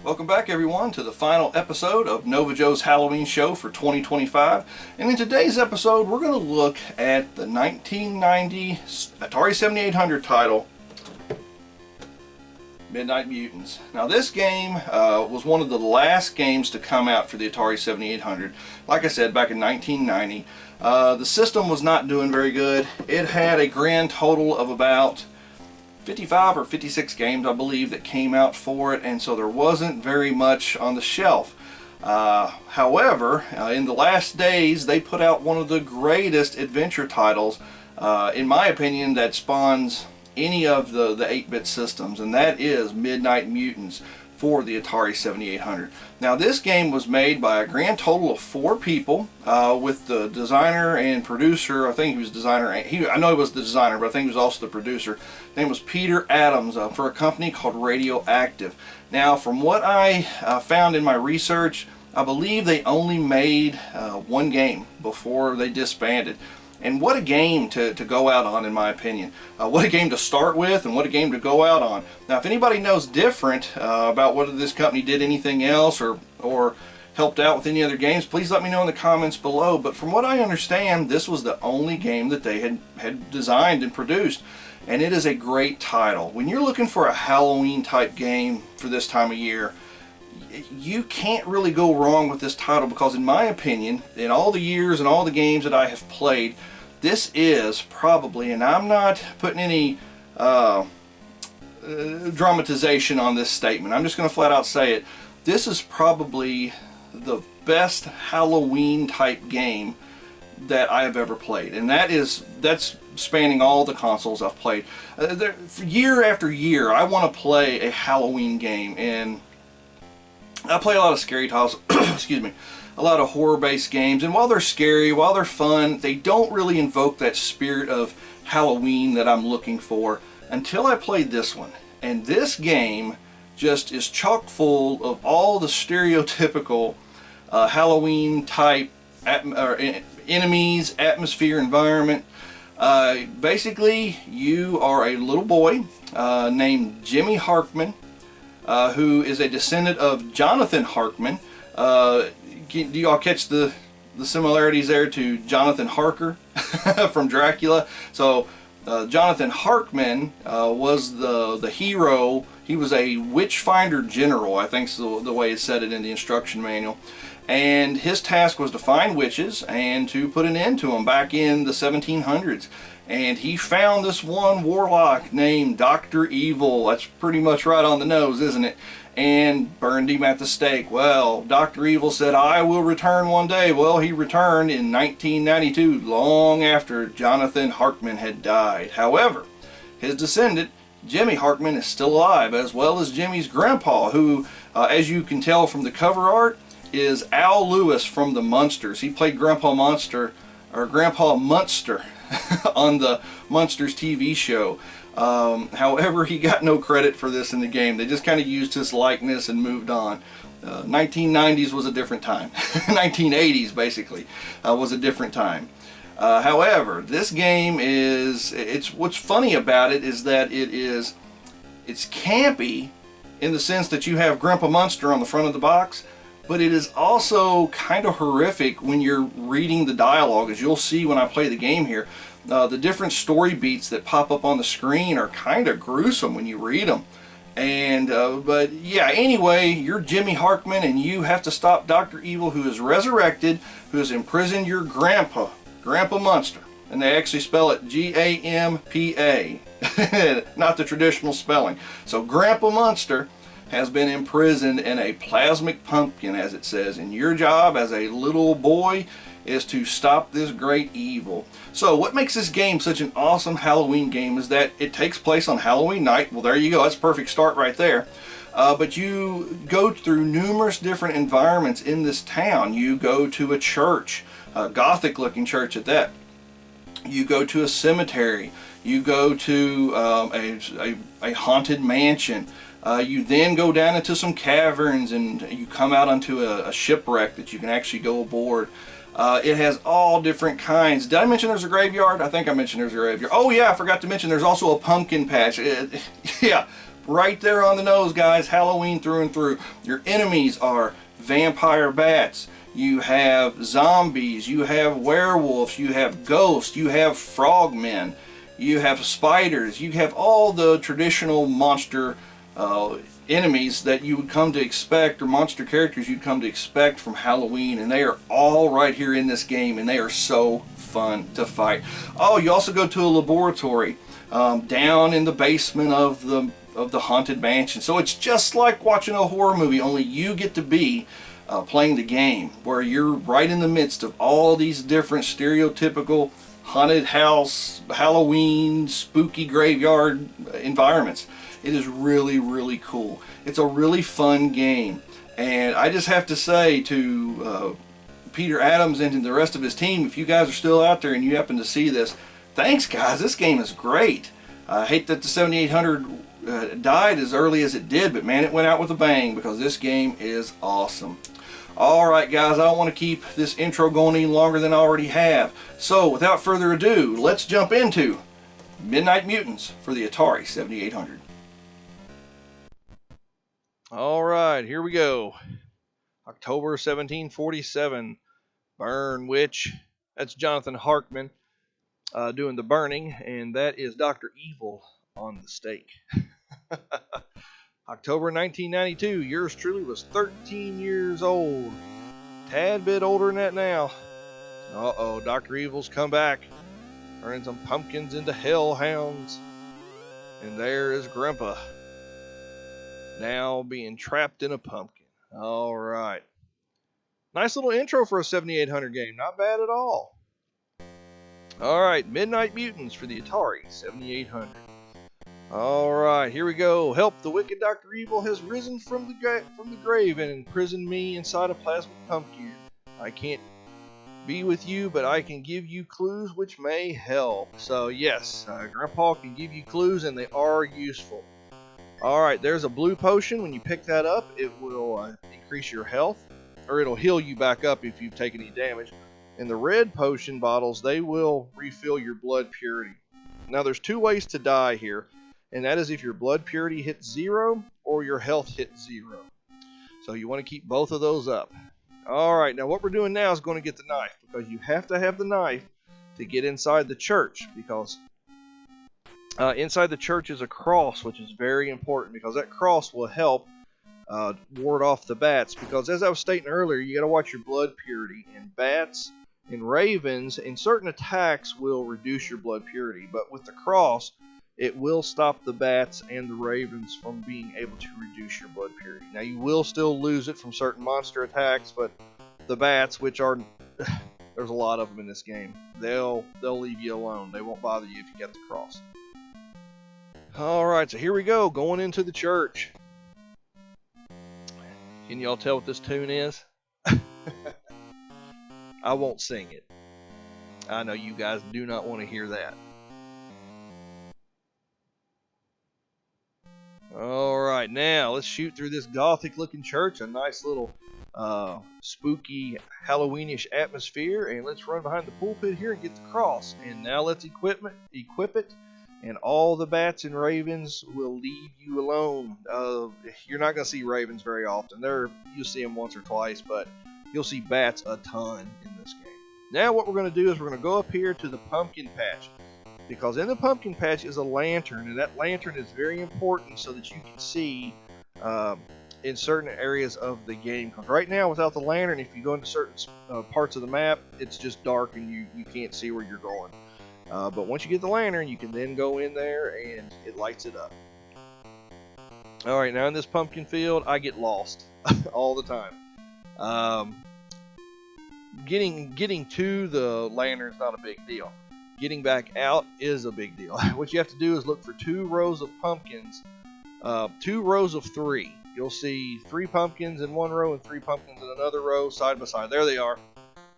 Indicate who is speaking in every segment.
Speaker 1: Welcome back everyone to the final episode of NovaJoe's Halloween show for 2025. And in today's episode we're going to look at the 1990 Atari 7800 title, Midnight Mutants. Now this game was one of the last games to come out for the Atari 7800. Like I said, back in 1990. The system was not doing very good. It had a grand total of about 55 or 56 games, I believe, that came out for it, and so there wasn't very much on the shelf. However, in the last days, they put out one of the greatest adventure titles, in my opinion, that spawns any of the 8-bit systems, and that is Midnight Mutants for the Atari 7800. Now this game was made by a grand total of 4 people, with the designer and producer. I think he was designer. I know he was the designer, but I think he was also the producer. His name was Peter Adams, for a company called Radioactive. Now from what I found in my research, I believe they only made one game before they disbanded. And what a game to go out on, in my opinion. What a game to start with, and what a game to go out on. Now, if anybody knows different about whether this company did anything else or helped out with any other games, please let me know in the comments below. But from what I understand, this was the only game that they had designed and produced. And it is a great title. When you're looking for a Halloween type game for this time of year, you can't really go wrong with this title, because in my opinion, in all the years and all the games that I have played, this is probably, and I'm not putting any dramatization on this statement, I'm just going to flat out say it, this is probably the best Halloween type game that I have ever played, and that's spanning all the consoles I've played. Year after year I want to play a Halloween game, and I play a lot of scary titles, excuse me, a lot of horror-based games, and while they're scary, while they're fun, they don't really invoke that spirit of Halloween that I'm looking for until I played this one. And this game just is chock full of all the stereotypical Halloween type enemies, atmosphere, environment. Basically, you are a little boy named Jimmy Harkman, who is a descendant of Jonathan Harkman. Do y'all catch the similarities there to Jonathan Harker from Dracula? So Jonathan Harkman was the hero. He was a witch finder general, I think is the way it said it in the instruction manual. And his task was to find witches and to put an end to them back in the 1700s. And he found this one warlock named Dr. Evil. That's pretty much right on the nose, isn't it? And burned him at the stake. Well, Dr. Evil said, "I will return one day." Well, he returned in 1992, long after Jonathan Harkman had died. However, his descendant, Jimmy Harkman, is still alive, as well as Jimmy's grandpa, who, as you can tell from the cover art, is Al Lewis from the Munsters. He played Grandpa Munster on the Munsters TV show. However, he got no credit for this in the game. They just kind of used his likeness and moved on. 1990s was a different time. 1980s basically was a different time. However, this game what's funny about it is that it's campy in the sense that you have Grandpa Munster on the front of the box, but it is also kind of horrific when you're reading the dialogue, as you'll see when I play the game here. The different story beats that pop up on the screen are kind of gruesome when you read them. And but yeah, anyway, you're Jimmy Harkman, and you have to stop Dr. Evil, who is resurrected, who has imprisoned your Grandpa Munster. And they actually spell it G-A-M-P-A, not the traditional spelling. So Grandpa Munster has been imprisoned in a plasmic pumpkin, as it says, and your job as a little boy is to stop this great evil. So what makes this game such an awesome Halloween game is that it takes place on Halloween night. Well, there you go, that's a perfect start right there. But you go through numerous different environments in this town. You go to a church, a Gothic looking church at that. You go to a cemetery. You go to a haunted mansion. You then go down into some caverns, and you come out onto a shipwreck that you can actually go aboard. It has all different kinds. Did I mention there's a graveyard? I think I mentioned there's a graveyard. Oh yeah, I forgot to mention there's also a pumpkin patch. Yeah, Right there on the nose, guys. Halloween through and through. Your enemies are vampire bats. You have zombies. You have werewolves. You have ghosts. You have frogmen. You have spiders. You have all the traditional monster enemies that you would come to expect, or monster characters you'd come to expect from Halloween, and they are all right here in this game, and they are so fun to fight. Oh, you also go to a laboratory down in the basement of the haunted mansion, so it's just like watching a horror movie, only you get to be playing the game, where you're right in the midst of all these different stereotypical haunted house, Halloween, spooky graveyard environments. It is really, really cool. It's a really fun game. And I just have to say to Peter Adams and to the rest of his team, if you guys are still out there and you happen to see this, thanks guys, this game is great. I hate that the 7800 died as early as it did, but man, it went out with a bang, because this game is awesome. Alright guys, I don't want to keep this intro going any longer than I already have. So without further ado, let's jump into Midnight Mutants for the Atari 7800. Alright, here we go. October 1747. Burn Witch. That's Jonathan Harkman doing the burning, and that is Dr. Evil on the stake. October 1992, yours truly was 13 years old. Tad bit older than that now. Uh-oh, Dr. Evil's come back, turning some pumpkins into hellhounds. And there is Grandpa, now being trapped in a pumpkin. Alright. Nice little intro for a 7800 game, not bad at all. Alright, Midnight Mutants for the Atari 7800. Alright, here we go. Help, the wicked Dr. Evil has risen from the grave and imprisoned me inside a plasma pumpkin. I can't be with you, but I can give you clues which may help. So yes, Grandpa can give you clues, and they are useful. Alright, there's a blue potion. When you pick that up, it will increase your health, or it'll heal you back up if you've taken any damage. And the red potion bottles, they will refill your blood purity. Now there's two ways to die here, and that is if your blood purity hits 0 or your health hits 0. So you want to keep both of those up. Alright, now what we're doing now is going to get the knife, because you have to have the knife to get inside the church, because inside the church is a cross, which is very important, because that cross will help ward off the bats, because as I was stating earlier, you got to watch your blood purity, and bats and ravens and certain attacks will reduce your blood purity, but with the cross, it will stop the bats and the ravens from being able to reduce your blood purity. Now you will still lose it from certain monster attacks, but the bats, which are there's a lot of them in this game, they'll leave you alone. They won't bother you if you get the cross. Alright, so here we go, going into the church. Can y'all tell what this tune is? I won't sing it. I know you guys do not want to hear that. Alright, now let's shoot through this gothic looking church. A nice little spooky Halloweenish atmosphere. And let's run behind the pulpit here and get the cross. And now let's equip it. And all the bats and ravens will leave you alone. You're not going to see ravens very often. You'll see them once or twice, but you'll see bats a ton in this game. Now what we're going to do is we're going to go up here to the pumpkin patch, because in the pumpkin patch is a lantern, and that lantern is very important so that you can see in certain areas of the game. Because right now, without the lantern, if you go into certain parts of the map, it's just dark and you can't see where you're going. But once you get the lantern, you can then go in there and it lights it up. Alright, now in this pumpkin field, I get lost all the time. Getting to the lantern is not a big deal. Getting back out is a big deal. What you have to do is look for 2 rows of pumpkins, 2 rows of 3. You'll see 3 pumpkins in one row and 3 pumpkins in another row, side by side. There they are.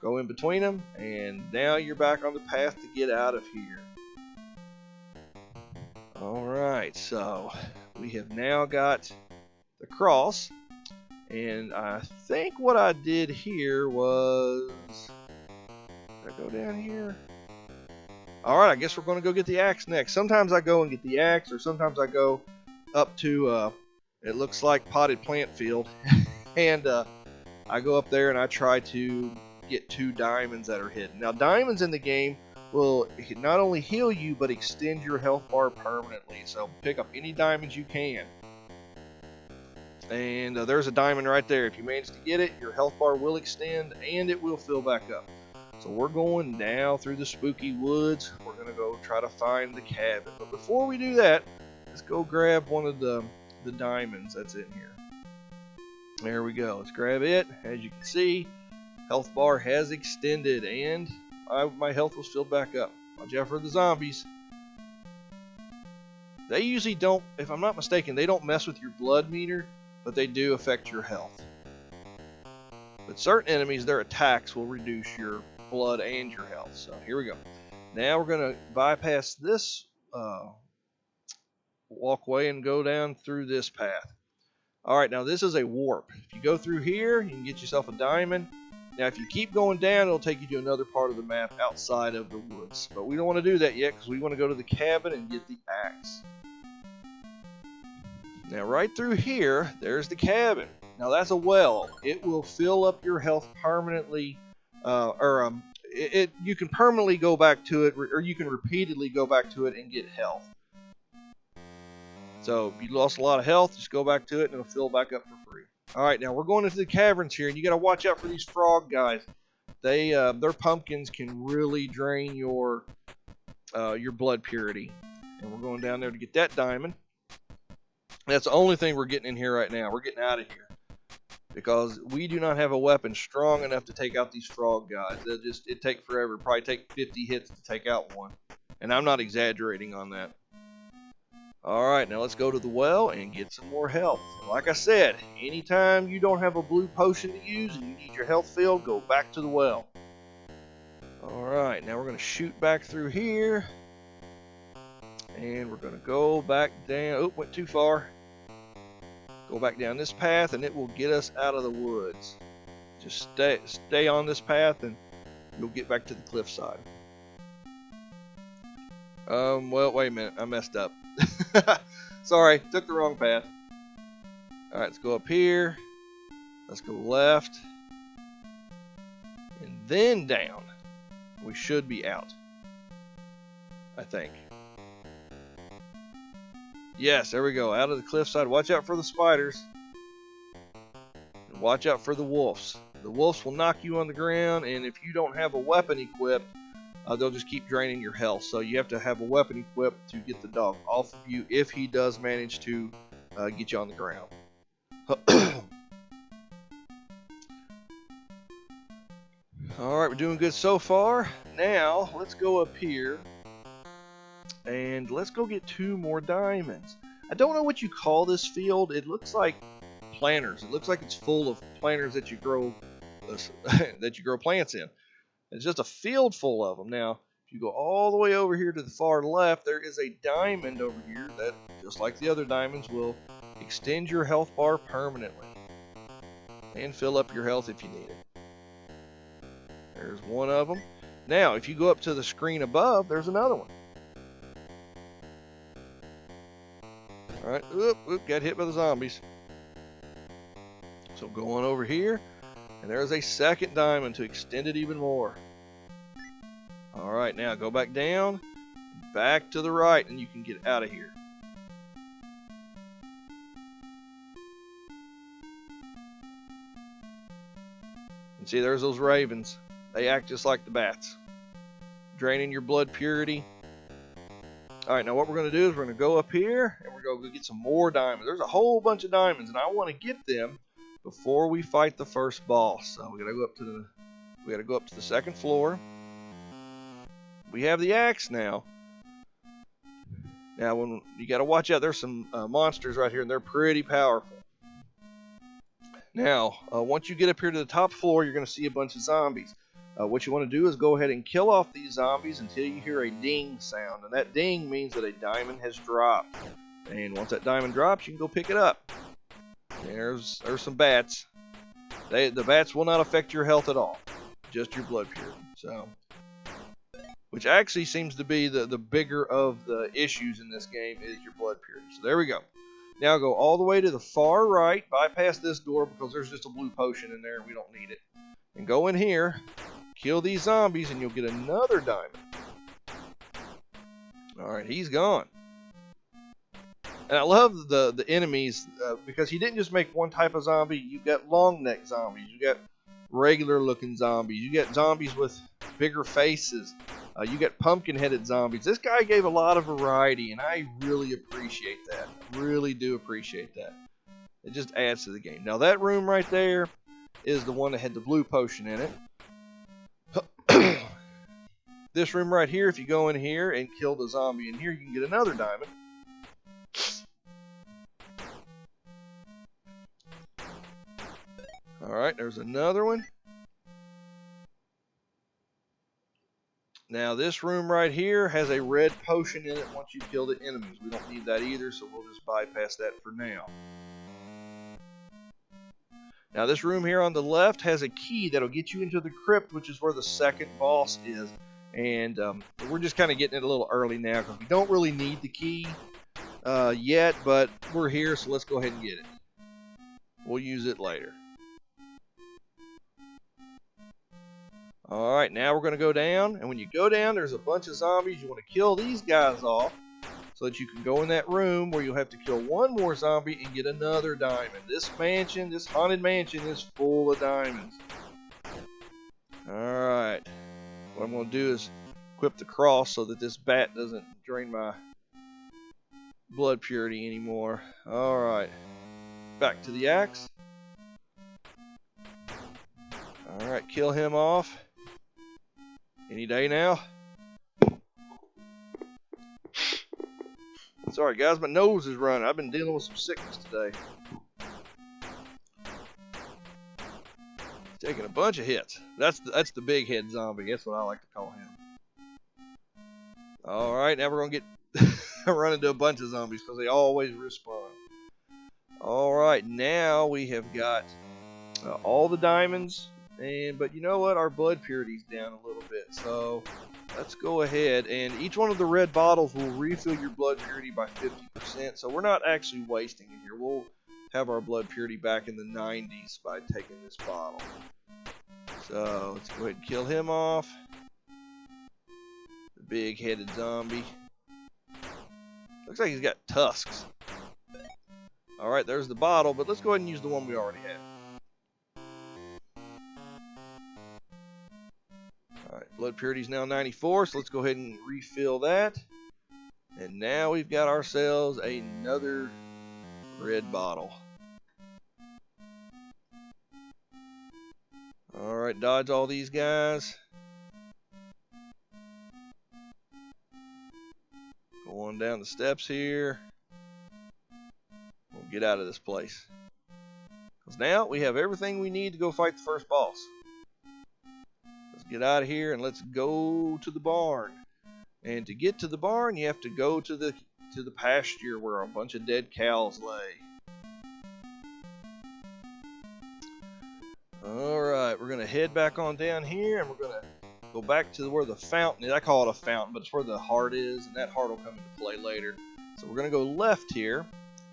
Speaker 1: Go in between them, and now you're back on the path to get out of here. Alright, so we have now got the cross, and I think what I did here was... Did I go down here? Alright, I guess we're going to go get the axe next. Sometimes I go and get the axe, or sometimes I go
Speaker 2: up to it looks like potted plant field, and I go up there and I try to get 2 diamonds that are hidden. Now diamonds in the game will not only heal you but extend your health bar permanently. So pick up any diamonds you can. And there's a diamond right there. If you manage to get it, your health bar will extend and it will fill back up. So we're going now through the spooky woods. We're going to go try to find the cabin. But before we do that, let's go grab one of the diamonds that's in here. There we go. Let's grab it. As you can see, health bar has extended and my health was filled back up. Watch out for the zombies. They usually don't, if I'm not mistaken, they don't mess with your blood meter, but they do affect your health. But certain enemies, their attacks will reduce your blood and your health. So here we go. Now we're going to bypass this walkway and go down through this path. Alright, now this is a warp. If you go through here, you can get yourself a diamond. Now if you keep going down, it'll take you to another part of the map outside of the woods. But we don't want to do that yet because we want to go to the cabin and get the axe. Now right through here, there's the cabin. Now that's a well. It will fill up your health permanently, you can permanently go back to it, or you can repeatedly go back to it and get health. So if you lost a lot of health, just go back to it and it'll fill back up for free. Alright, now we're going into the caverns here, and you got to watch out for these frog guys. Their pumpkins can really drain your blood purity. And we're going down there to get that diamond. That's the only thing we're getting in here right now. We're getting out of here. Because we do not have a weapon strong enough to take out these frog guys. It'd take forever. It'd probably take 50 hits to take out one. And I'm not exaggerating on that. Alright, now let's go to the well and get some more health. Like I said, anytime you don't have a blue potion to use and you need your health filled, go back to the well. Alright, now we're going to shoot back through here. And we're going to go back down. Oh, went too far. Go back down this path and it will get us out of the woods. Just stay on this path and you'll get back to the cliffside. Well, wait a minute. I messed up. Sorry, took the wrong path. Alright, let's go up here. Let's go left. And then down. We should be out. I think. Yes, there we go. Out of the cliffside. Watch out for the spiders. And watch out for the wolves. The wolves will knock you on the ground, and if you don't have a weapon equipped, they'll just keep draining your health. So you have to have a weapon equipped to get the dog off of you if he does manage to get you on the ground. Alright, we're doing good so far. Now, let's go up here and let's go get 2 more diamonds. I don't know what you call this field. It looks like planters. It looks like it's full of planters that you grow plants in. It's just a field full of them. Now, if you go all the way over here to the far left, there is a diamond over here that, just like the other diamonds, will extend your health bar permanently and fill up your health if you need it. There's one of them. Now, if you go up to the screen above, there's another one. Alright, oop, got hit by the zombies. So go on over here. And there's a second diamond to extend it even more. Alright, now go back down, back to the right, and you can get out of here. And see, there's those ravens. They act just like the bats, draining your blood purity. Alright, now what we're going to do is we're going to go up here, and we're going to go get some more diamonds. There's a whole bunch of diamonds, and I want to get them before we fight the first boss. So we gotta go up to the second floor. We have the axe now. Now, when you gotta watch out, there's some monsters right here, and they're pretty powerful. Now, once you get up here to the top floor, you're gonna see a bunch of zombies. What you want to do is go ahead and kill off these zombies until you hear a ding sound, and that ding means that a diamond has dropped. And once that diamond drops, you can go pick it up. There's some bats. The bats will not affect your health at all, just your blood purity. So, which actually seems to be the bigger of the issues in this game is your blood purity. So there we go. Now go all the way to the far right, bypass this door because there's just a blue potion in there and we don't need it. And go in here, kill these zombies, and you'll get another diamond. Alright, he's gone. And I love the enemies because he didn't just make one type of zombie. You got long neck zombies, you got regular looking zombies, you got zombies with bigger faces, you got pumpkin headed zombies. This guy gave a lot of variety, and I really appreciate that. I really do appreciate that. It just adds to the game. Now that room right there is the one that had the blue potion in it. This room right here, if you go in here and kill the zombie in here, you can get another diamond. Alright, there's another one. Now this room right here has a red potion in it once you kill the enemies. We don't need that either, so we'll just bypass that for now. Now this room here on the left has a key that'll get you into the crypt, which is where the second boss is. And we're just kind of getting it a little early now because we don't really need the key yet, but we're here, so let's go ahead and get it. We'll use it later. Alright, now we're going to go down, and when you go down, there's a bunch of zombies. You want to kill these guys off so that you can go in that room where you'll have to kill one more zombie and get another diamond. This mansion, this haunted mansion, is full of diamonds. Alright, what I'm going to do is equip the cross so that this bat doesn't drain my blood purity anymore. Alright, back to the axe. Alright, kill him off. Any day now. Sorry guys, my nose is running. I've been dealing with some sickness today. Taking a bunch of hits. That's the big head zombie. That's what I like to call him. Alright, now we're going to get run into a bunch of zombies because they always respawn. Alright, now we have got all the diamonds. But you know what? Our blood purity's down a little bit. So let's go ahead. And each one of the red bottles will refill your blood purity by 50%. So we're not actually wasting it here. We'll have our blood purity back in the 90s by taking this bottle. So let's go ahead and kill him off. The big-headed zombie. Looks like he's got tusks. Alright, there's the bottle. But let's go ahead and use the one we already have. Alright, blood purity is now 94, so let's go ahead and refill that. And now we've got ourselves another red bottle. Alright, dodge all these guys. Go on down the steps here. We'll get out of this place. Because now we have everything we need to go fight the first boss. Get out of here and let's go to the barn. And to get to the barn, you have to go to the pasture where a bunch of dead cows lay. Alright, we're going to head back on down here and we're going to go back to where the fountain is. I call it a fountain, but it's where the heart is, and that heart will come into play later. So we're going to go left here.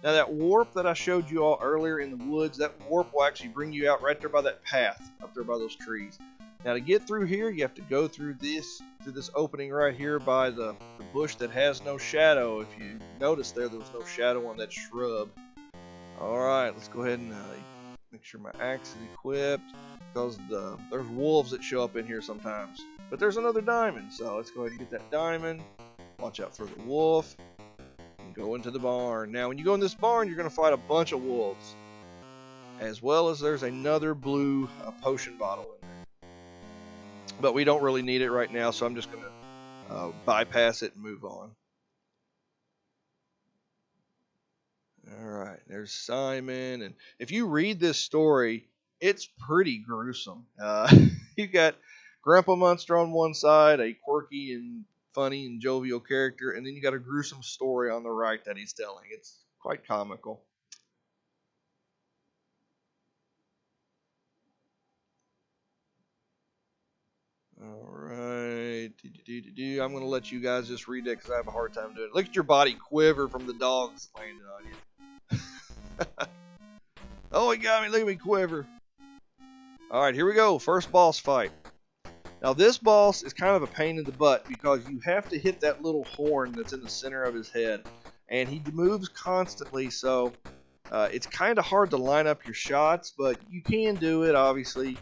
Speaker 2: Now that warp that I showed you all earlier in the woods, that warp will actually bring you out right there by that path, up there by those trees. Now to get through here, you have to go through this opening right here by the bush that has no shadow. If you notice there was no shadow on that shrub. Alright, let's go ahead and make sure my axe is equipped, because there's wolves that show up in here sometimes. But there's another diamond, so let's go ahead and get that diamond. Watch out for the wolf. And go into the barn. Now when you go in this barn, you're going to fight a bunch of wolves. As well as there's another blue potion bottle in there. But we don't really need it right now, so I'm just going to bypass it and move on. Alright, there's Simon. And if you read this story, it's pretty gruesome. You've got Grandpa Munster on one side, a quirky and funny and jovial character, and then you got a gruesome story on the right that he's telling. It's quite comical. Alright, I'm going to let you guys just read that because I have a hard time doing it. Look at your body quiver from the dogs landing on you. Oh, he got me. Look at me quiver. Alright, here we go. First boss fight. Now, this boss is kind of a pain in the butt because you have to hit that little horn that's in the center of his head. And he moves constantly, so it's kind of hard to line up your shots, but you can do it, obviously.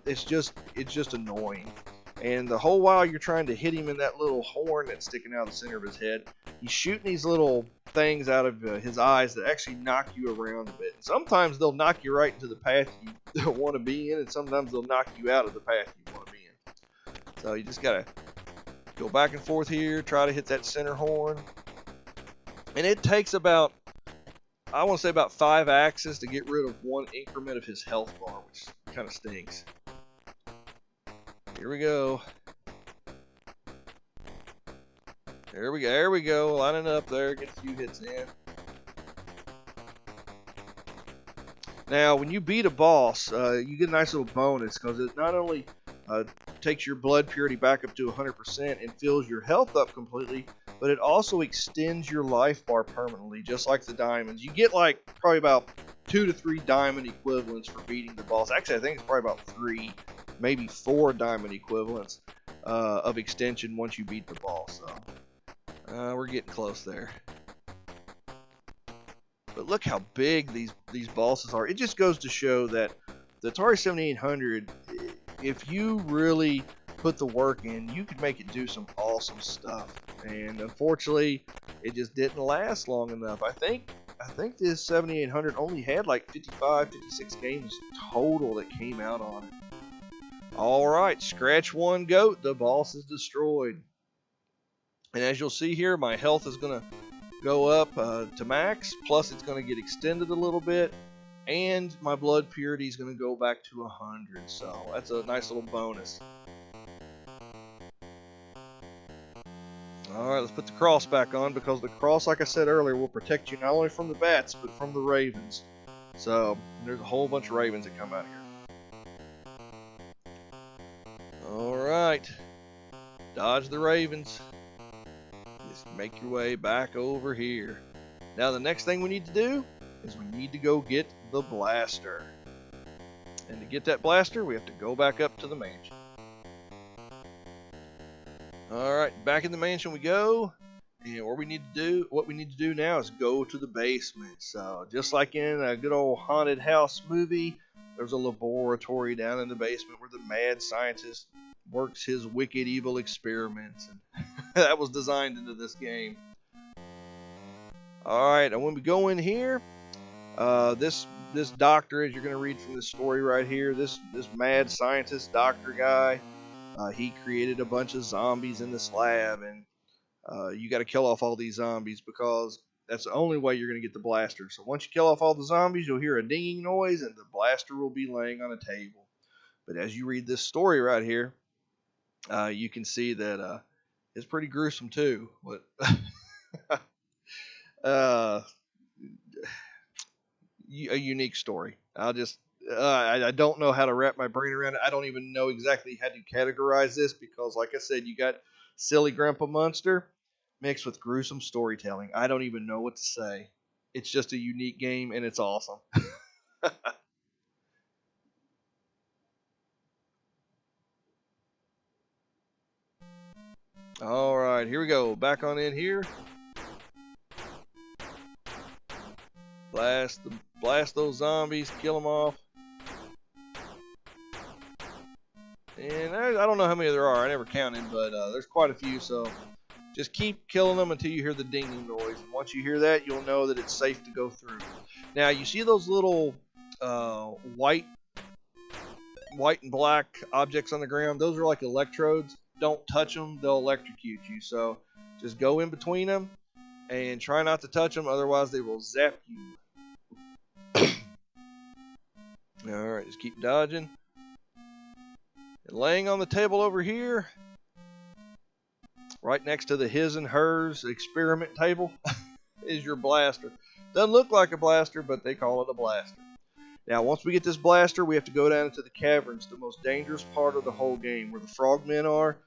Speaker 2: It's just annoying. And the whole while you're trying to hit him in that little horn that's sticking out of the center of his head, he's shooting these little things out of his eyes that actually knock you around a bit. And sometimes they'll knock you right into the path you want to be in, and sometimes they'll knock you out of the path you want to be in. So you just gotta go back and forth here, try to hit that center horn. And it takes about, I want to say about 5 axes to get rid of 1 increment of his health bar, which kind of stinks. Here we go. There we go. Lining up there, get a few hits in. Now, when you beat a boss, you get a nice little bonus because it not only takes your blood purity back up to 100% and fills your health up completely, but it also extends your life bar permanently, just like the diamonds. You get like probably about 2 to 3 diamond equivalents for beating the boss. Actually, I think it's probably about 3, maybe 4 diamond equivalents of extension once you beat the boss. So we're getting close there. But look how big these bosses are. It just goes to show that the Atari 7800, if you really put the work in, you could make it do some awesome stuff. And unfortunately, it just didn't last long enough. I think this 7800 only had like 55, 56 games total that came out on it. Alright, scratch 1 goat, the boss is destroyed. And as you'll see here, my health is going to go up to max, plus it's going to get extended a little bit, and my blood purity is going to go back to 100, so that's a nice little bonus. Alright, let's put the cross back on, because the cross, like I said earlier, will protect you not only from the bats, but from the ravens. So, there's a whole bunch of ravens that come out here. Alright, dodge the ravens. Just make your way back over here. Now the next thing we need to do is we need to go get the blaster. And to get that blaster, we have to go back up to the mansion. Alright, back in the mansion we go. And what we need to do now is go to the basement. So just like in a good old haunted house movie, there's a laboratory down in the basement where the mad scientist works his wicked evil experiments. And that was designed into this game. Alright, and when we go in here, this doctor, as you're going to read from this story right here, this mad scientist doctor guy, he created a bunch of zombies in this lab, and you got to kill off all these zombies because that's the only way you're going to get the blaster. So once you kill off all the zombies, you'll hear a dinging noise, and the blaster will be laying on a table. But as you read this story right here, you can see that it's pretty gruesome too. But a unique story. I don't know how to wrap my brain around it. I don't even know exactly how to categorize this because, like I said, you got silly Grandpa Munster mixed with gruesome storytelling. I don't even know what to say. It's just a unique game, and it's awesome. Alright, here we go. Back on in here. Blast those zombies, kill them off. And I don't know how many there are. I never counted, but there's quite a few, so just keep killing them until you hear the dinging noise. And once you hear that, you'll know that it's safe to go through. Now, you see those little white and black objects on the ground? Those are like electrodes. Don't touch them, they'll electrocute you. So just go in between them and try not to touch them, otherwise they will zap you. Alright, just keep dodging. And laying on the table over here, right next to the his and hers experiment table, is your blaster. Doesn't look like a blaster, but they call it a blaster. Now, once we get this blaster, we have to go down into the caverns, the most dangerous part of the whole game, where the frogmen are.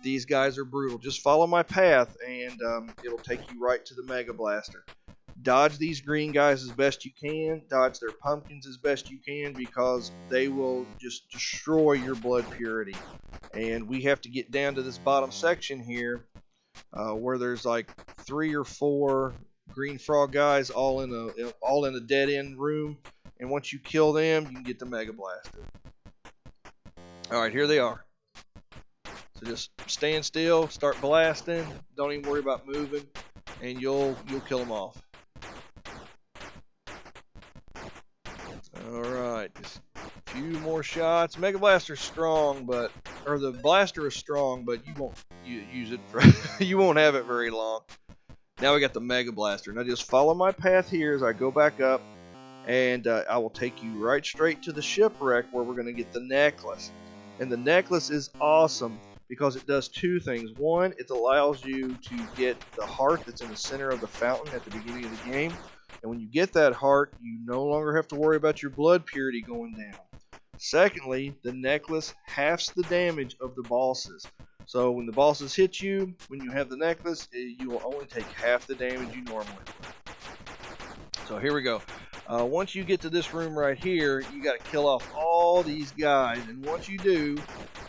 Speaker 2: These guys are brutal. Just follow my path, and it'll take you right to the Mega Blaster. Dodge these green guys as best you can. Dodge their pumpkins as best you can, because they will just destroy your blood purity. And we have to get down to this bottom section here, where there's like 3 or 4 green frog guys all in a dead end room. And once you kill them, you can get the Mega Blaster. All right, here they are. So just stand still, start blasting. Don't even worry about moving, and you'll kill them off. All right, just a few more shots. Mega Blaster's strong, or the blaster is strong, but you won't use it for you won't have it very long. Now we got the Mega Blaster. Now just follow my path here as I go back up, and I will take you right straight to the shipwreck where we're going to get the necklace. And the necklace is awesome because it does 2 things. One, it allows you to get the heart that's in the center of the fountain at the beginning of the game. And when you get that heart, you no longer have to worry about your blood purity going down. Secondly, the necklace halves the damage of the bosses. So when the bosses hit you, when you have the necklace, you will only take half the damage you normally would. So here we go. Once you get to this room right here, you got to kill off all these guys, and once you do,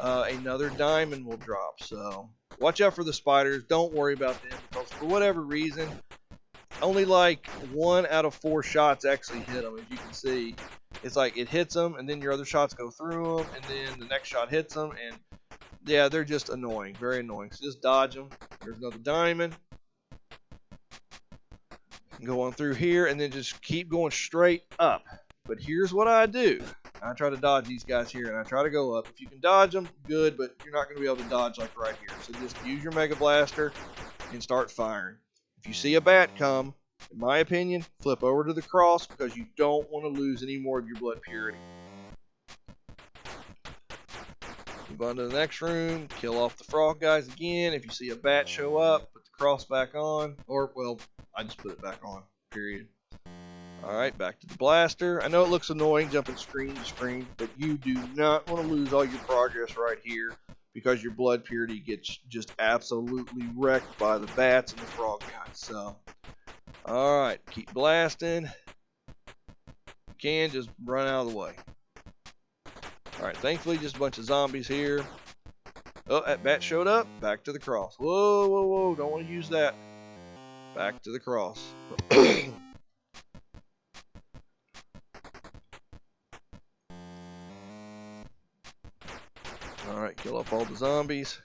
Speaker 2: another diamond will drop. So watch out for the spiders. Don't worry about them, because for whatever reason, only like 1 out of 4 shots actually hit them. As you can see, it's like it hits them, and then your other shots go through them, and then the next shot hits them, and yeah, they're just annoying, very annoying. So just dodge them. There's another diamond. Go on through here, and then just keep going straight up. But here's what I do. I try to dodge these guys here, and I try to go up. If you can dodge them, good, but you're not going to be able to dodge like right here. So just use your Mega Blaster and start firing. If you see a bat come, in my opinion, flip over to the cross, because you don't want to lose any more of your blood purity. Move on to the next room, kill off the frog guys again. If you see a bat show up, put the cross back on, or, well, I just put it back on, period. Alright, back to the blaster. I know it looks annoying jumping screen to screen, but you do not want to lose all your progress right here, because your blood purity gets just absolutely wrecked by the bats and the frog guys. So, alright, keep blasting. You can just run out of the way. Alright, thankfully just a bunch of zombies here. Oh, that bat showed up. Back to the cross. Whoa, whoa, whoa, don't want to use that. Back to the cross. Alright, kill off all the zombies.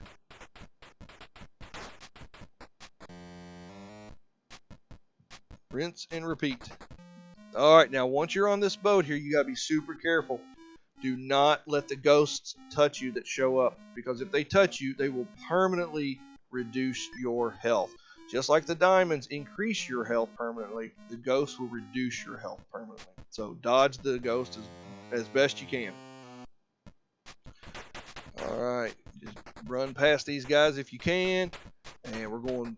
Speaker 2: Rinse and repeat. Alright, now once you're on this boat here, you gotta be super careful. Do not let the ghosts touch you that show up, because if they touch you, they will permanently reduce your health. Just like the diamonds increase your health permanently, the ghosts will reduce your health permanently. So dodge the ghosts as best you can. Alright, just run past these guys if you can. And we're going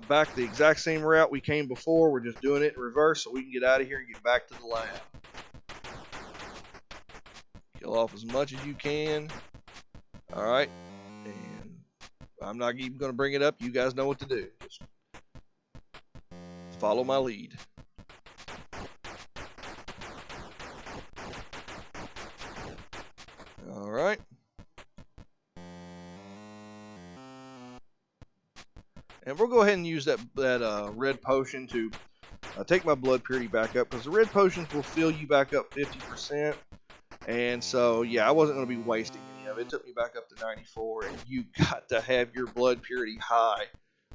Speaker 2: back the exact same route we came before. We're just doing it in reverse so we can get out of here and get back to the lab. Kill off as much as you can. Alright, and I'm not even going to bring it up. You guys know what to do. Just follow my lead. Alright. And we'll go ahead and use that red potion to take my blood purity back up, because the red potions will fill you back up 50%. And so, yeah, I wasn't going to be wasting any of it. It took me back up to 94, and you got to have your blood purity high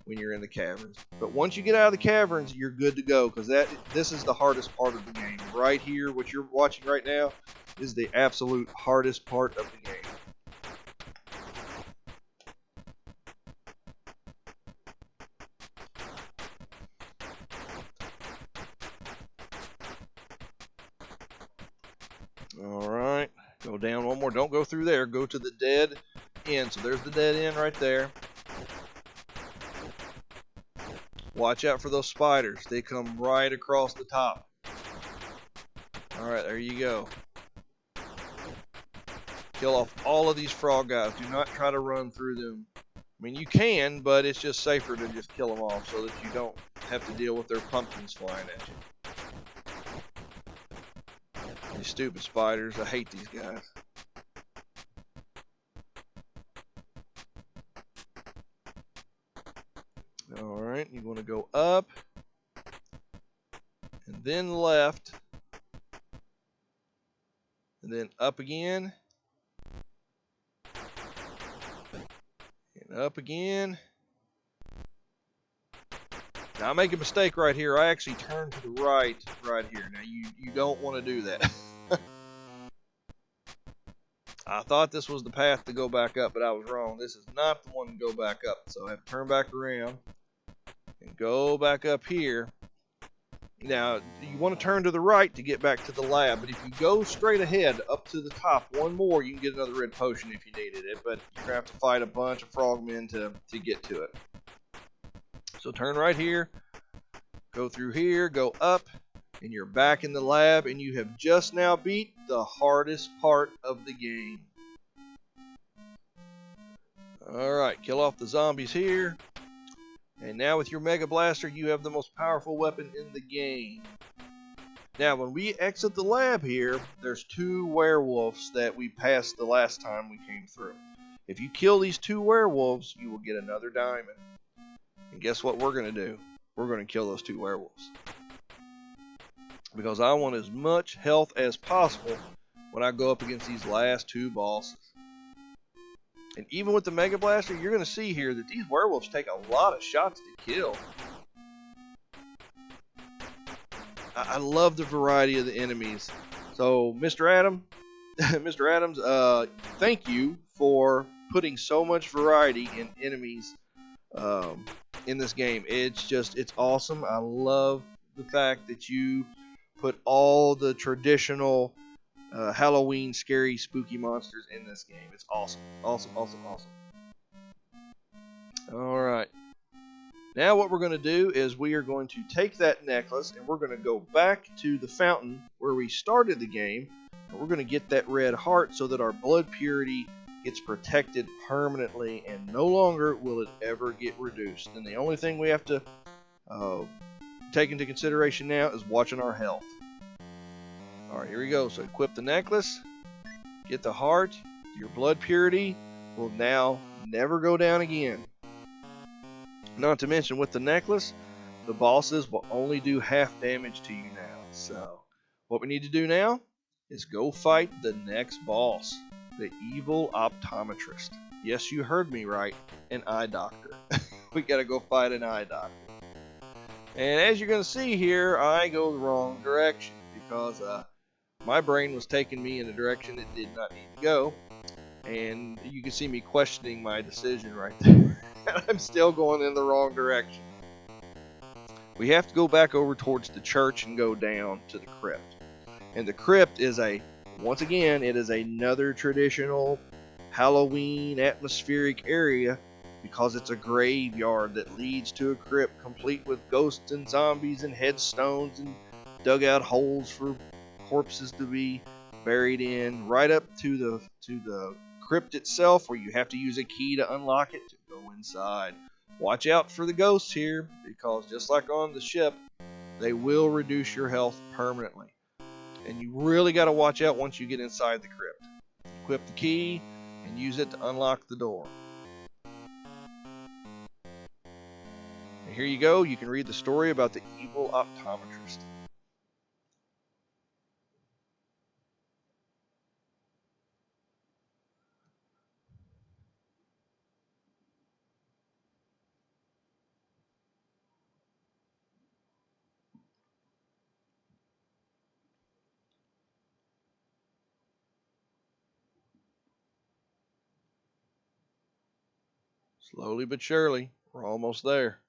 Speaker 2: when you're in the caverns. But once you get out of the caverns, you're good to go, because this is the hardest part of the game. Right here, what you're watching right now, is the absolute hardest part of the game. Alright, go down one more. Don't go through there. Go to the dead end. So there's the dead end right there. Watch out for those spiders. They come right across the top. Alright, there you go. Kill off all of these frog guys. Do not try to run through them. I mean, you can, but it's just safer to just kill them off so that you don't have to deal with their pumpkins flying at you. These stupid spiders, I hate these guys. Alright, you want to go up, and then left, and then up again, and up again. Now I make a mistake right here. I actually turn to the right here. Now you don't want to do that. I thought this was the path to go back up, but I was wrong. This is not the one to go back up. So I have to turn back around and go back up here. Now you want to turn to the right to get back to the lab, but if you go straight ahead up to the top one more, you can get another red potion if you needed it, but you're going to have to fight a bunch of frogmen to get to it. So turn right here, go through here, go up, and you're back in the lab, and you have just now beat the hardest part of the game. Alright, kill off the zombies here. And now with your Mega Blaster, you have the most powerful weapon in the game. Now when we exit the lab here, there's 2 werewolves that we passed the last time we came through. If you kill these 2 werewolves, you will get another diamond. And guess what we're going to do? We're going to kill those 2 werewolves. Because I want as much health as possible when I go up against these last 2 bosses. And even with the Mega Blaster, you're going to see here that these werewolves take a lot of shots to kill. I love the variety of the enemies. So, Mr. Adam, Mr. Adams, thank you for putting so much variety in enemies in this game. It's awesome. I love the fact that you put all the traditional Halloween scary spooky monsters in this game. It's awesome. Awesome. Alright. Now what we're going to do is we are going to take that necklace and we're going to go back to the fountain where we started the game. And we're going to get that red heart so that our blood purity gets protected permanently and no longer will it ever get reduced. And the only thing we have to take into consideration now is watching our health. Alright, here we go. So equip the necklace, get the heart, your blood purity will now never go down again. Not to mention with the necklace, the bosses will only do half damage to you now. So what we need to do now is go fight the next boss, the evil optometrist. Yes, you heard me right, an eye doctor. We gotta go fight an eye doctor. And as you're gonna see here, I go the wrong direction because my brain was taking me in a direction it did not need to go. And you can see me questioning my decision right there. I'm still going in the wrong direction. We have to go back over towards the church and go down to the crypt. And the crypt is once again, it is another traditional Halloween atmospheric area because it's a graveyard that leads to a crypt complete with ghosts and zombies and headstones and dugout holes for corpses to be buried in, right up to the crypt itself where you have to use a key to unlock it to go inside. Watch out for the ghosts here because just like on the ship, they will reduce your health permanently. And you really got to watch out once you get inside the crypt. Equip the key and use it to unlock the door. And here you go, you can read the story about the evil optometrist. Slowly but surely, we're almost there.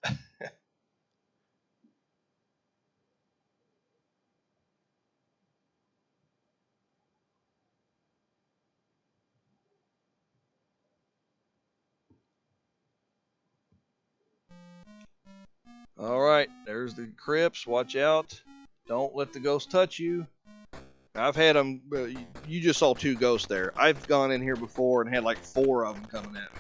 Speaker 2: Alright, there's the crypts. Watch out. Don't let the ghosts touch you. I've had them, you just saw 2 ghosts there. I've gone in here before and had like 4 of them coming at me.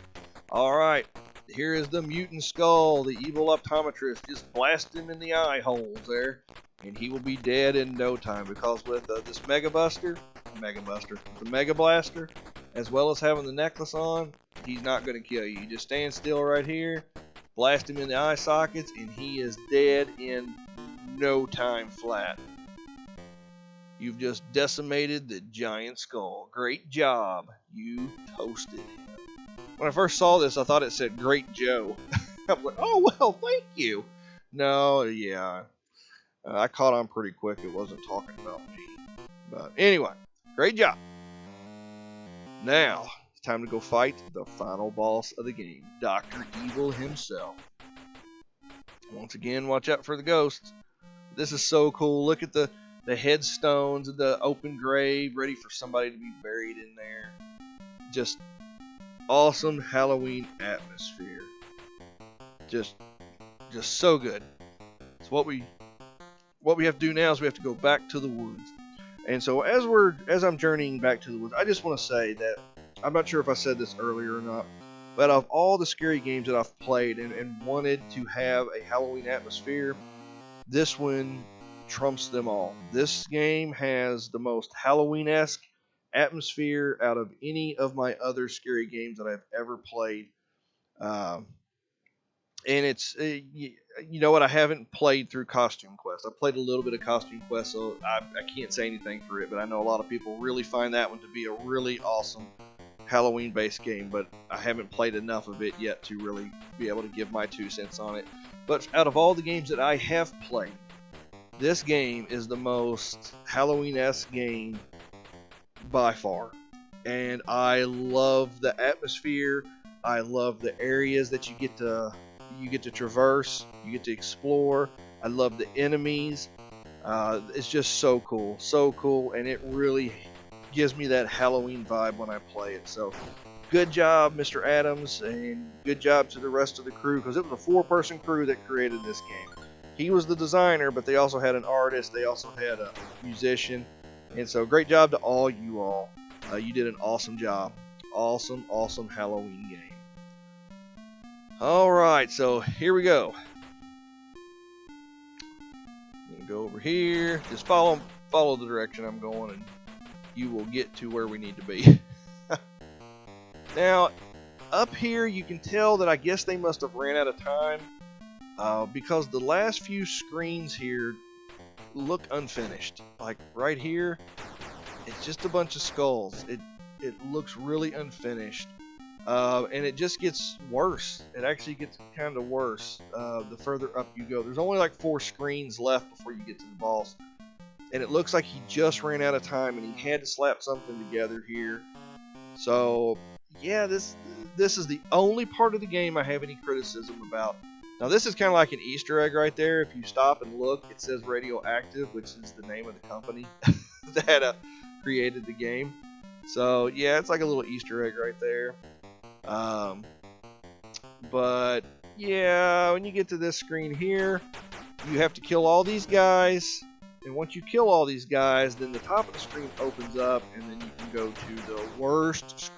Speaker 2: Alright, Here is the mutant skull, the evil optometrist. Just blast him in the eye holes there, and he will be dead in no time. Because with this Mega Blaster, as well as having the necklace on, he's not going to kill you. You just stand still right here, blast him in the eye sockets, and he is dead in no time flat. You've just decimated the giant skull. Great job. You toasted him. When I first saw this, I thought it said Great Joe. I was like, oh, well, thank you. No, yeah. I caught on pretty quick. It wasn't talking about me. But anyway, great job. Now, it's time to go fight the final boss of the game, Dr. Evil himself. Once again, watch out for the ghosts. This is so cool. Look at the headstones of the open grave, ready for somebody to be buried in there. Just awesome Halloween atmosphere. Just so good. So what we have to do now is we have to go back to the woods. And so as I'm journeying back to the woods, I just want to say that I'm not sure if I said this earlier or not, but of all the scary games that I've played and wanted to have a Halloween atmosphere, this one trumps them all. This game has the most Halloween-esque atmosphere out of any of my other scary games that I've ever played. And it's, you know what, I haven't played through Costume Quest. I played a little bit of Costume Quest, so I can't say anything for it, but I know a lot of people really find that one to be a really awesome Halloween-based game, but I haven't played enough of it yet to really be able to give my 2 cents on it. But out of all the games that I have played, this game is the most Halloween-esque game by far. And I love the atmosphere. I love the areas that you get to traverse, you get to explore. I love the enemies. It's just so cool, and it really gives me that Halloween vibe when I play it. So good job, Mr. Adams, and good job to the rest of the crew, because it was a 4-person crew that created this game. He was the designer, but they also had an artist, they also had a musician, and so great job to all you all. You did an awesome job. Awesome Halloween game. Alright, so here we go. I'm going to go over here. Just follow the direction I'm going, and you will get to where we need to be. Now, up here you can tell that I guess they must have ran out of time, because the last few screens here look unfinished. Like right here, it's just a bunch of skulls. It looks really unfinished. And it just gets worse. It actually gets kind of worse the further up you go. There's only like 4 screens left before you get to the boss. And it looks like he just ran out of time and he had to slap something together here. So, yeah, this is the only part of the game I have any criticism about. Now, this is kind of like an Easter egg right there. If you stop and look, it says Radioactive, which is the name of the company that created the game. So, yeah, it's like a little Easter egg right there. But yeah, when you get to this screen here, you have to kill all these guys, and once you kill all these guys, then the top of the screen opens up, and then you can go to the worst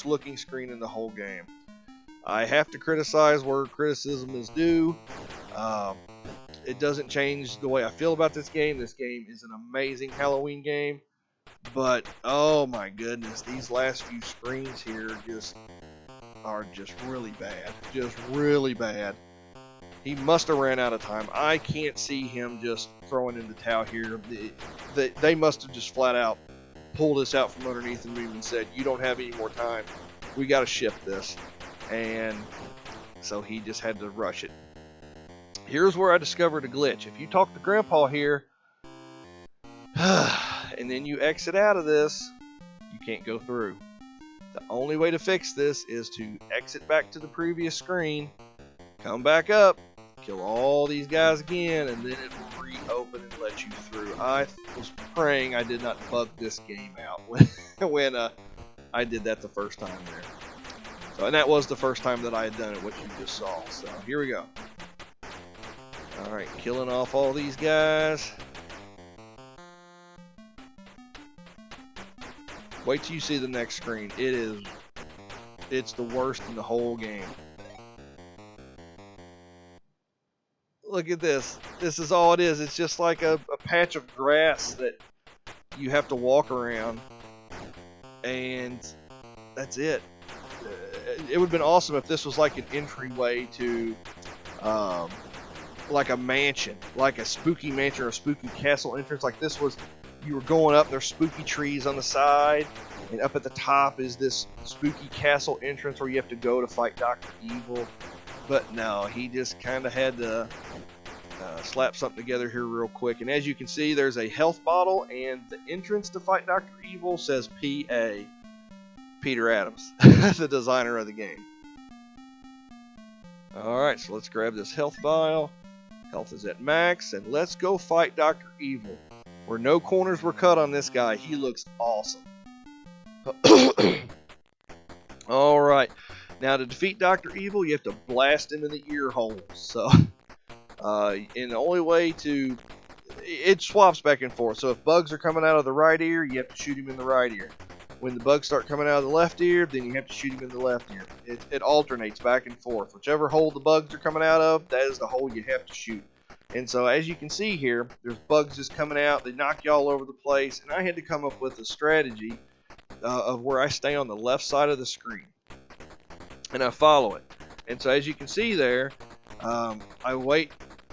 Speaker 2: looking screen in the whole game. I have to criticize where criticism is due. It doesn't change the way I feel about this game. This game is an amazing Halloween game. But, oh my goodness, these last few screens here are just really bad. Just really bad. He must have ran out of time. I can't see him just throwing in the towel here. They must have just flat out pulled this out from underneath him and said, you don't have any more time. We got to ship this. And so he just had to rush it. Here's where I discovered a glitch. If you talk to Grandpa here, and then you exit out of this, you can't go through. The only way to fix this is to exit back to the previous screen, come back up, kill all these guys again, and then it will reopen and let you through. I was praying I did not bug this game out when I did that the first time there. So, and that was the first time that I had done it, what you just saw. So here we go. Alright, killing off all these guys. Wait till you see the next screen. It's the worst in the whole game. Look at this. This is all it is. It's just like a patch of grass that you have to walk around. And that's it. It would have been awesome if this was like an entryway to like a mansion, like a spooky mansion or a spooky castle entrance. Like this was, you were going up, there's spooky trees on the side, and up at the top is this spooky castle entrance where you have to go to fight Dr. Evil. But no, he just kind of had to slap something together here real quick. And as you can see, there's a health bottle, and the entrance to fight Dr. Evil says P.A. Peter Adams, the designer of the game. Alright, so let's grab this health vial. Health is at max, and let's go fight Dr. Evil. Where no corners were cut on this guy, he looks awesome. Alright, now to defeat Dr. Evil, you have to blast him in the ear holes. So, and the only way to, it swaps back and forth. So if bugs are coming out of the right ear, you have to shoot him in the right ear. When the bugs start coming out of the left ear, then you have to shoot him in the left ear. It alternates back and forth. Whichever hole the bugs are coming out of, that is the hole you have to shoot. And so as you can see here, there's bugs just coming out. They knock you all over the place. And I had to come up with a strategy of where I stay on the left side of the screen. And I follow it. And so as you can see there, I wait,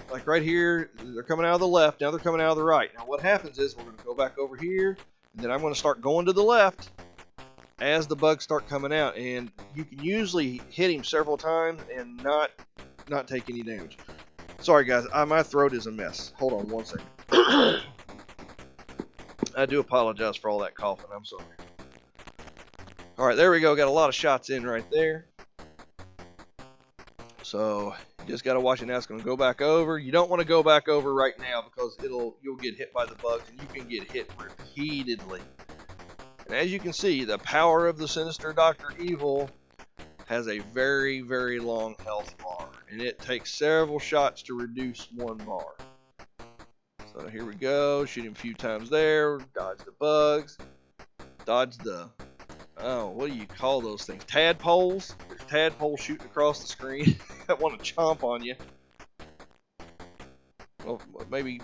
Speaker 2: like right here, they're coming out of the left. Now they're coming out of the right. Now what happens is we're going to go back over here. And then I'm going to start going to the left as the bugs start coming out. And you can usually hit him several times and not take any damage. Sorry guys, my throat is a mess. Hold on one second. I do apologize for all that coughing. I'm sorry. Alright, there we go. Got a lot of shots in right there. So, you just got to watch it now. It's going to go back over. You don't want to go back over right now because you'll get hit by the bugs and you can get hit repeatedly. And as you can see, the power of the sinister Dr. Evil has a very, very long health bar. And it takes several shots to reduce one bar. So here we go. Shoot him a few times there. Dodge the bugs. Dodge the, oh, what do you call those things? Tadpoles? There's tadpoles shooting across the screen that want to chomp on you. Well, maybe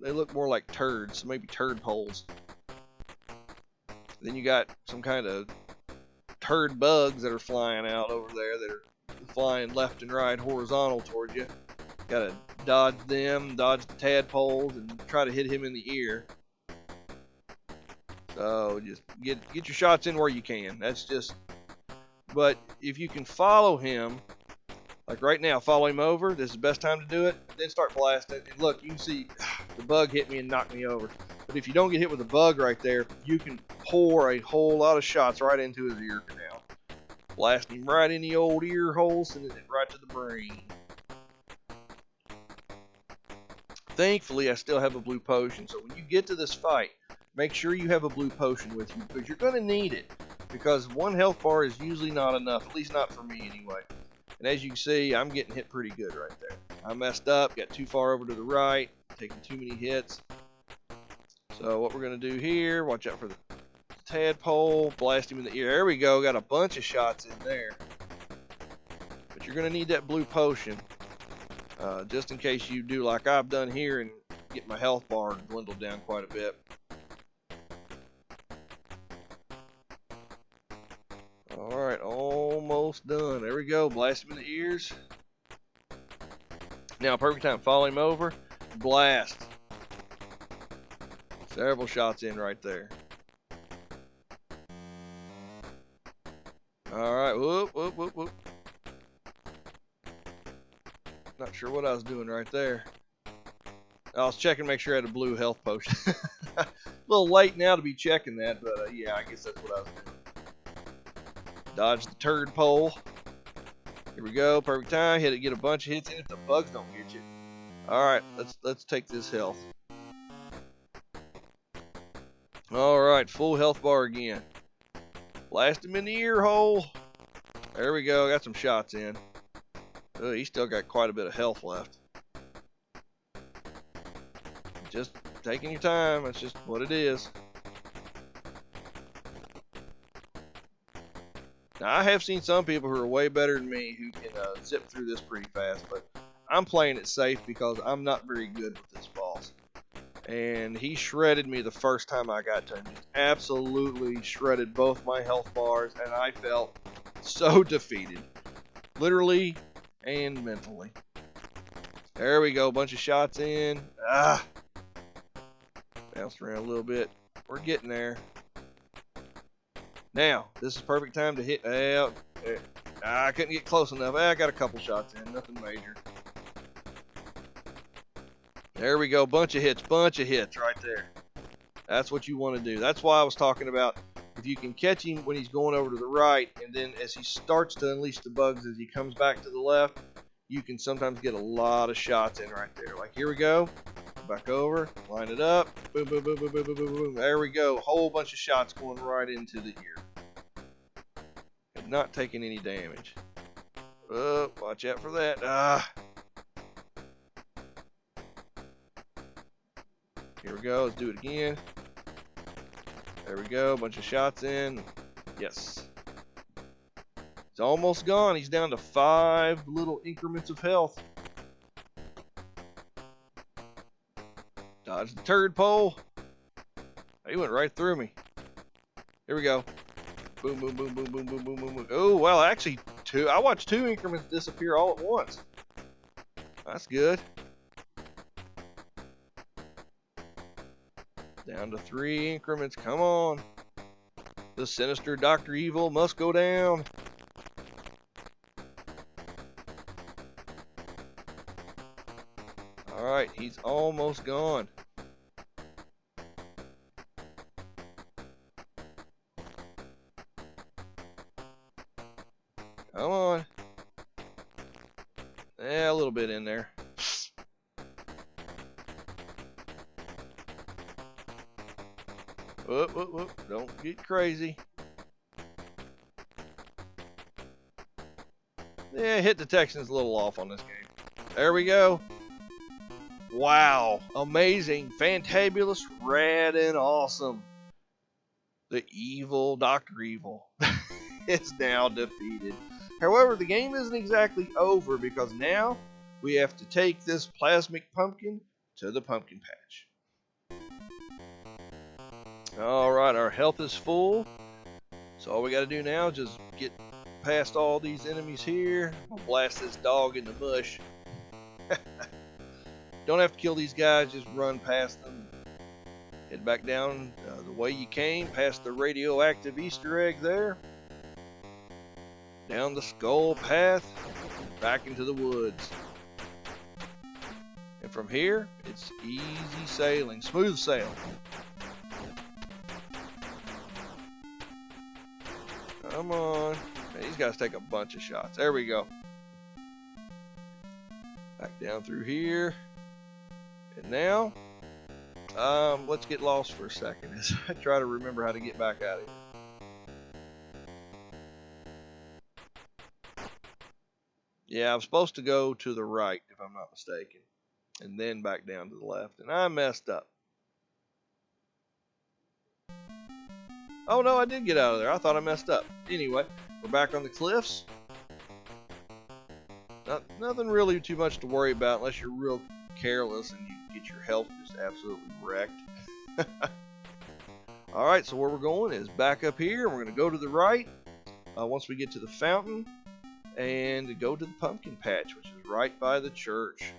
Speaker 2: they look more like turds, so maybe turd poles. Then you got some kind of turd bugs that are flying out over there that are flying left and right horizontal towards you. Gotta dodge them, dodge the tadpoles, and try to hit him in the ear. So just get your shots in where you can. That's just, but if you can follow him, like right now, follow him over. This is the best time to do it. Then start blasting. And look, you can see the bug hit me and knocked me over. But if you don't get hit with a bug right there, you can pour a whole lot of shots right into his ear canal. Blast him right in the old ear hole, sending it right to the brain. Thankfully, I still have a blue potion. So when you get to this fight, make sure you have a blue potion with you because you're going to need it. Because one health bar is usually not enough, at least not for me anyway. And as you can see, I'm getting hit pretty good right there. I messed up, got too far over to the right, taking too many hits. So what we're going to do here, watch out for the tadpole, blast him in the ear. There we go, got a bunch of shots in there. But you're going to need that blue potion, just in case you do like I've done here and get my health bar dwindled down quite a bit. Alright, almost done. There we go. Blast him in the ears. Now, perfect time. Follow him over. Blast. Several shots in right there. Alright. Whoop, whoop, whoop, whoop. Not sure what I was doing right there. I was checking to make sure I had a blue health potion. A little late now to be checking that, but yeah, I guess that's what I was doing. Dodge the turd pole. Here we go. Perfect time. Hit it. Get a bunch of hits in if the bugs don't get you. All right. Let's take this health. All right. Full health bar again. Blast him in the ear hole. There we go. Got some shots in. Oh, he's still got quite a bit of health left. Just taking your time. That's just what it is. Now, I have seen some people who are way better than me who can zip through this pretty fast, but I'm playing it safe because I'm not very good with this boss. And he shredded me the first time I got to him. He absolutely shredded both my health bars, and I felt so defeated. Literally and mentally. There we go, bunch of shots in. Bounced around a little bit. We're getting there. Now, this is perfect time to hit. I couldn't get close enough. I got a couple shots in, nothing major. There we go, bunch of hits right there. That's what you want to do. That's why I was talking about if you can catch him when he's going over to the right, and then as he starts to unleash the bugs as he comes back to the left, you can sometimes get a lot of shots in right there. Like here we go. Back over, line it up, boom, boom, boom, boom, boom, boom, boom, boom. There we go. Whole bunch of shots going right into the ear. And not taking any damage. Oh, watch out for that. Here we go. Let's do it again. There we go. Bunch of shots in. Yes. He's almost gone. He's down to 5 little increments of health. Dodge the turd pole. He went right through me. Here we go. Boom, boom, boom, boom, boom, boom, boom, boom, boom. Oh, well, actually, I watched 2 increments disappear all at once. That's good. Down to 3 increments. Come on. The sinister Dr. Evil must go down. Alright, he's almost gone. Come on. Yeah, a little bit in there. Whoop, whoop, whoop. Don't get crazy. Yeah, hit detection's a little off on this game. There we go. Wow. Amazing. Fantabulous. Rad and awesome. The evil Dr. Evil is now defeated. However, the game isn't exactly over because now we have to take this plasmic pumpkin to the pumpkin patch. Alright, our health is full. So all we got to do now is just get past all these enemies here. I'll blast this dog in the mush. Don't have to kill these guys, just run past them. Head back down the way you came, past the radioactive Easter egg there. Down the skull path, back into the woods. And from here, it's easy sailing, smooth sailing. Come on. Man, these guys take a bunch of shots. There we go. Back down through here. And now, let's get lost for a second as I try to remember how to get back out of here. Yeah, I'm supposed to go to the right, if I'm not mistaken, and then back down to the left, and I messed up. Oh no, I did get out of there. I thought I messed up. Anyway, we're back on the cliffs. Nothing really too much to worry about unless you're real careless and you get your health just absolutely wrecked. Alright, so where we're going is back up here. We're going to go to the right once we get to the fountain and go to the pumpkin patch, which is right by the church.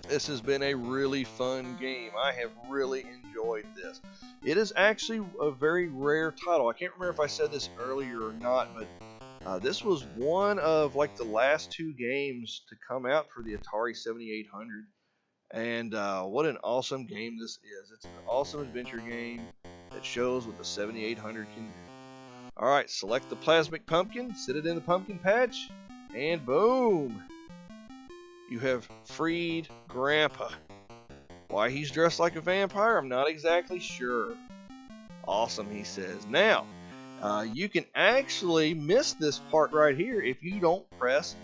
Speaker 2: This has been a really fun game. I have really enjoyed this. It is actually a very rare title. I can't remember if I said this earlier or not, but this was one of like the last 2 games to come out for the Atari 7800. And what an awesome game this is. It's an awesome adventure game that shows what the 7800 can do. Alright, select the plasmic pumpkin, sit it in the pumpkin patch, and boom! You have freed Grandpa. Why he's dressed like a vampire, I'm not exactly sure. Awesome, he says. Now, you can actually miss this part right here if you don't press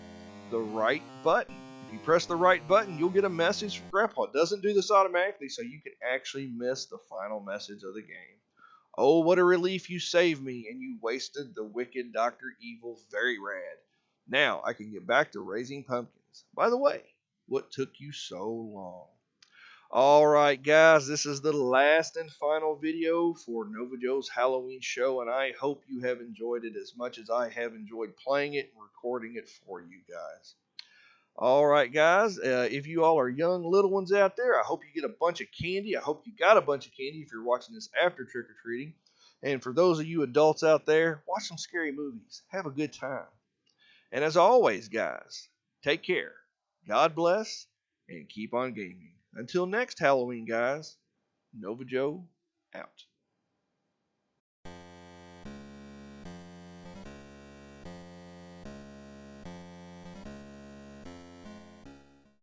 Speaker 2: the right button. If you press the right button, you'll get a message from Grandpa. It doesn't do this automatically, so you can actually miss the final message of the game. Oh, what a relief you saved me, and you wasted the wicked Dr. Evil. Very rad. Now I can get back to raising pumpkins. By the way, what took you so long? Alright guys, this is the last and final video for NovaJoe's Halloween show, and I hope you have enjoyed it as much as I have enjoyed playing it and recording it for you guys. Alright guys, if you all are young little ones out there, I hope you get a bunch of candy. I hope you got a bunch of candy if you're watching this after trick-or-treating. And for those of you adults out there, watch some scary movies. Have a good time. And as always guys, take care. God bless, and keep on gaming. Until next Halloween, guys, NovaJoe out.